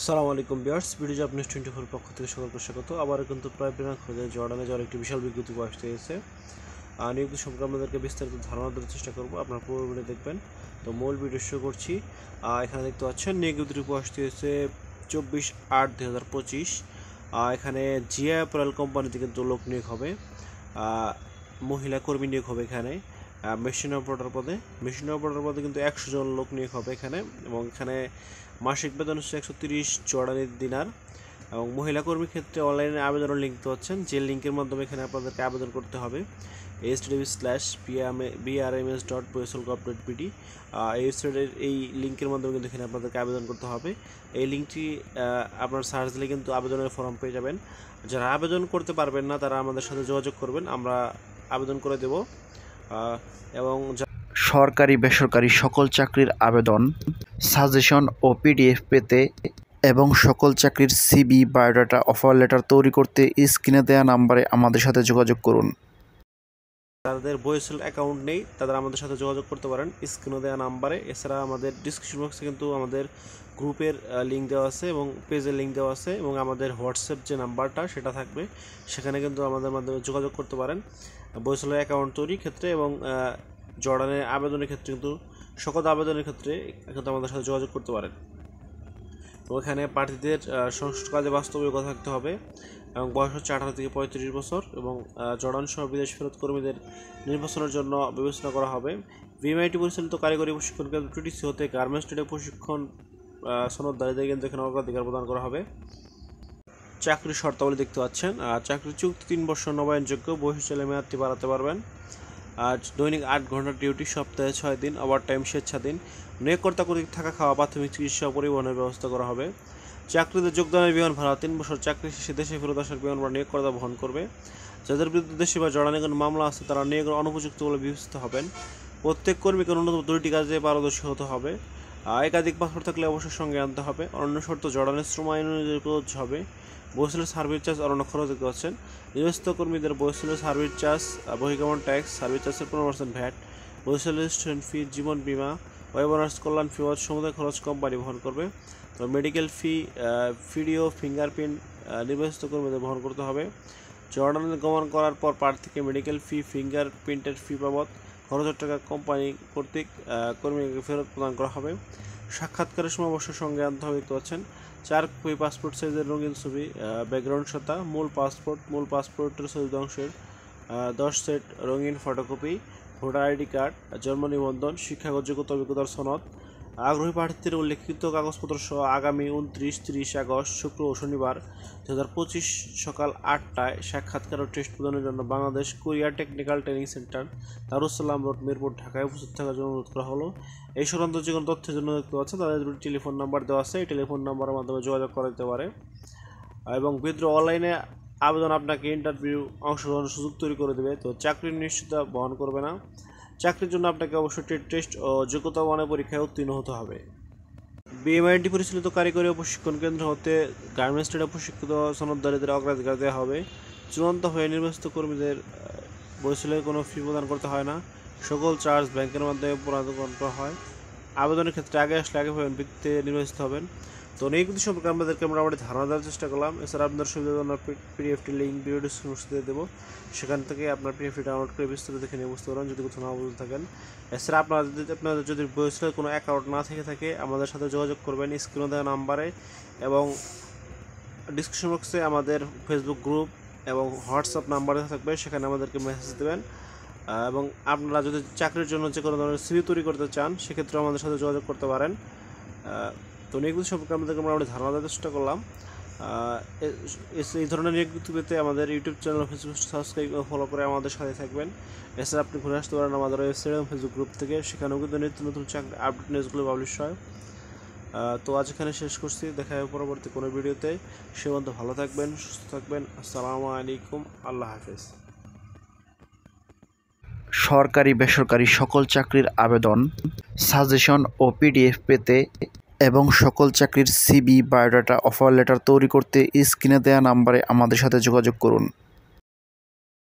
আসসালামু আলাইকুম viewers, video job news 24 পক্ষ থেকে সকলকে স্বাগত। আবারও কিন্তু প্রায় বিনা খোঁজে জর্ডানে যাওয়ার একটি বিশাল বিজ্ঞপ্তি আসতে হয়েছে। নিয়োগ সম্পর্কে আমাদেরকে বিস্তারিত ধারণা দেওয়ার চেষ্টা করবো, আপনারা পুরো ভিডিও দেখবেন। তো মূল ভিডিও শুরু করছি। এখানে দেখতে পাচ্ছেন নিয়োগ বিজ্ঞপ্তি আসতে হয়েছে 24/8/2025। এখানে জিয়া অ্যাপারেল কোম্পানিতে কিন্তু লোক নিয়োগ হবে, মহিলা কর্মী নিয়োগ হবে এখানে। মেশিন অপারেটর পদে কিন্তু 100 জন লোক নিয়োগ হবে এখানে, এবং এখানে মাসিক বেতন হচ্ছে 130 জর্ডানি দিনার। এবং মহিলা কর্মীর ক্ষেত্রে অনলাইনে আবেদনের লিঙ্ক পাচ্ছেন, যে লিঙ্কের মাধ্যমে এখানে আপনাদেরকে আবেদন করতে হবে http://brms.boesel.gov.bd। এই ওয়েবসাইটের এই লিঙ্কের মাধ্যমে কিন্তু এখানে আপনাদেরকে আবেদন করতে হবে। এই লিঙ্কটি আপনার সার্চ দিলে কিন্তু আবেদনের ফর্ম পেয়ে যাবেন। যারা আবেদন করতে পারবেন না তারা আমাদের সাথে যোগাযোগ করবেন, আমরা আবেদন করে দেব। এবং সরকারি বেসরকারি সকল চাকরির আবেদন, সাজেশন ও পিডিএফ পেতে এবং সকল চাকরির সিভি, বায়োডাটা, অফার লেটার তৈরি করতে স্ক্রিনে দেওয়া নাম্বারে আমাদের সাথে যোগাযোগ করুন। যাদের বয়েসেল অ্যাকাউন্ট নেই তারা আমাদের সাথে যোগাযোগ করতে পারেন স্ক্রিনে দেওয়া নাম্বারে। এছাড়া আমাদের ডিসক্রিপশন বক্সে কিন্তু আমাদের গ্রুপের লিঙ্ক দেওয়া আছে এবং পেজের লিঙ্ক দেওয়া আছে, এবং আমাদের হোয়াটসঅ্যাপ যে নাম্বারটা সেটা থাকবে, সেখানে কিন্তু আমাদের মাধ্যমে যোগাযোগ করতে পারেন বয়েসেল অ্যাকাউন্ট তৈরির ক্ষেত্রে এবং জর্ডানের আবেদনের ক্ষেত্রে কিন্তু সকল আবেদনের ক্ষেত্রে কিন্তু আমাদের সাথে যোগাযোগ করতে পারেন। তো এখানে প্রার্থীদের সংশ্লিষ্ট কাজে বাস্তব যোগ্যতা থাকতে হবে এবং বয়স হচ্ছে 18 থেকে 35 বছর, এবং জর্ডান সহ বিদেশ ফেরত কর্মীদের নির্বাচনের জন্য বিবেচনা করা হবে। ভিএমআইটি পরিচালিত কারিগরি প্রশিক্ষণ কেন্দ্র টিটিসি হতে গার্মেন্টস ট্রেডে প্রশিক্ষণ সনদধারীদের কিন্তু এখানে অগ্রাধিকার প্রদান করা হবে। চাকরির শর্তাবলী দেখতে পাচ্ছেন, চাকরির চুক্তি 3 বছর নবায়নযোগ্য, বয়সীচালে মেয়াদটি বাড়াতে পারবেন। দৈনিক 8 ঘন্টা ডিউটি, সপ্তাহে 6 দিন, ওভার টাইম স্বেচ্ছাধীন। নিয়োগকর্তা কর্তৃক থাকা, খাওয়া, প্রাথমিক চিকিৎসা ও পরিবহনের ব্যবস্থা করা হবে। চাকরিতে যোগদানের বিমান ভাড়া 3 বছর চাকরি শেষে দেশে ফেরত আসার বিমান ভাড়া নিয়োগকর্তা বহন করবে। যাদের বিরুদ্ধে দেশে বা জর্ডানে কোনো মামলা আছে তারা নিয়োগের অনুপযুক্ত বলে বিবেচিত হবেন। প্রত্যেক কর্মীকে ন্যূনতম 2টি কাজে পারদর্শী হতে হবে। একাধিক পাসপোর্ট থাকলে অবশ্যই সঙ্গে আনতে হবে। অন্য শর্ত জর্ডানের শ্রম আইন অনুযায়ী প্রযোজ্য হবে। বয়েসেলের সার্ভিস চার্জ অন্য খরচ দেখতে পাচ্ছেন। নির্বাচিত কর্মীদের বয়েসেলের সার্ভিস চার্জ, বহির্গমন ট্যাক্স, সার্ভিস চার্জের 15% ভ্যাট, বয়েসেলের স্টুডেন্ট ফি, জীবন বিমা, ওয়েবনার্স কল্যাণ ফি ও সমুদায় খরচ কোম্পানি বহন করবে। তো মেডিকেল ফি, ভিডিও, ফিঙ্গারপ্রিন্ট নির্বাচিত কর্মীদের বহন করতে হবে। জর্ডানে গমন করার পর প্রার্থীকে মেডিকেল ফি, ফিঙ্গারপ্রিন্টের ফি বাবদ খরচ টাকা কোম্পানি কর্তৃক কর্মীকে ফেরত প্রদান করা হবে। সাক্ষাৎকারের সময় অবশ্যই সঙ্গে আনতে হবে দেখতে পাচ্ছেন 4 কপি পাসপোর্ট সাইজের রঙিন ছবি, ব্যাকগ্রাউন্ড সাদা, মূল পাসপোর্টের ছবি অংশের 10 সেট রঙিন ফটোকপি, ভোটার আইডি কার্ড, জন্ম নিবন্ধন, শিক্ষাগত যোগ্যতা অভিজ্ঞতার সনদ। আগ্রহী প্রার্থীদের উল্লেখিত কাগজপত্র সহ আগামী 29-30 আগস্ট শুক্র ও শনিবার 2025 সকাল 8টায় সাক্ষাৎকার ও টেস্ট প্রদানের জন্য Bangladesh Korea technical training centre, Darussalam road, Mirpur, ঢাকায় উপস্থিত থাকার জন্য অনুরোধ করা হলো। এই সংক্রান্ত যে কোনো তথ্যের জন্য দেখতে পাচ্ছেন তাদের দুটি টেলিফোন নাম্বার দেওয়া আছে, এই টেলিফোন নাম্বারের মাধ্যমে যোগাযোগ করা যেতে পারে। এবং বিদ্র অনলাইনে আবেদন আপনাকে ইন্টারভিউ অংশগ্রহণের সুযোগ তৈরি করে দেবে। তো চাকরির নিশ্চয়তা বহন করবে না। চাকরির জন্য আপনাকে অবশ্যই টেস্ট ও যোগ্যতা মানের পরীক্ষায় উত্তীর্ণ হতে হবে। বিএমআইটি পরিচালিত কারিগরি ও প্রশিক্ষণ কেন্দ্র হতে গার্মেন্টস ট্রেডে প্রশিক্ষিত সনদধারীদের অগ্রাধিকার দেওয়া হবে। চূড়ান্ত হয়ে নির্বাচিত কর্মীদের বয়সেলের কোনো ফি প্রদান করতে হয় না। সকল চার্জ ব্যাংকের মাধ্যমে প্রদান করা হয়। আবেদনের ক্ষেত্রে আগে আসলে আগে পাবেন, ভিত্তিতে নির্বাচিত হবেন। তো নিয়োগটি সম্পর্কে আমাদেরকে মোটামুটি ধারণা দেওয়ার চেষ্টা করলাম। এছাড়া আপনার সুবিধা জন্য পিডিএফটি লিঙ্ক ভিডিও ডিসক্রিপশন দিয়ে দেবো, সেখান থেকে আপনার পিডিএফটি ডাউনলোড করে বিস্তারিত দেখে নিয়ে বুঝতে পারেন যদি কোথাও না বুঝতে থাকেন। এছাড়া আপনাদের যদি বয়েসেলের কোনো অ্যাকাউন্ট না থেকে থাকে আমাদের সাথে যোগাযোগ করবেন স্ক্রিনে দেওয়া নাম্বারে, এবং ডিসক্রিপশন বক্সে আমাদের ফেসবুক গ্রুপ এবং হোয়াটসঅ্যাপ নাম্বার থাকবে, সেখানে আমাদেরকে মেসেজ দেবেন। এবং আপনারা যদি চাকরির জন্য যে কোনো ধরনের সিভি তৈরি করতে চান সেক্ষেত্রে আমাদের সাথে যোগাযোগ করতে পারেন। তো নিয়োগ সম্পর্কে আমাদেরকে মোটামুটি ধারণা দেওয়ার চেষ্টা করলাম। এই ধরনের নিয়োগ পেতে আমাদের ইউটিউব চ্যানেল, ফেসবুক সাবস্ক্রাইব ও ফলো করে আমাদের সাথে থাকবেন। এছাড়া আপনি ঘুরে আসতে পারেন আমাদের ওয়েবসাইট এবং ফেসবুক গ্রুপ থেকে, সেখানেও কিন্তু নিত্য নতুন চাকরি আপডেট নিউজগুলো পাবলিশ হয়। তো আজ এখানে শেষ করছি, দেখা হবে পরবর্তী কোনো ভিডিওতে। সে পর্যন্ত ভালো থাকবেন, সুস্থ থাকবেন। আসসালামু আলাইকুম, আল্লাহ হাফেজ। সরকারি বেসরকারি সকল চাকরির আবেদন, সাজেশন ও পিডিএফ পেতে এবং সকল চাকরির সিভি, বায়োডাটা, অফার লেটার তৈরি করতে স্ক্রিনে দেওয়া নাম্বারে আমাদের সাথে যোগাযোগ করুন।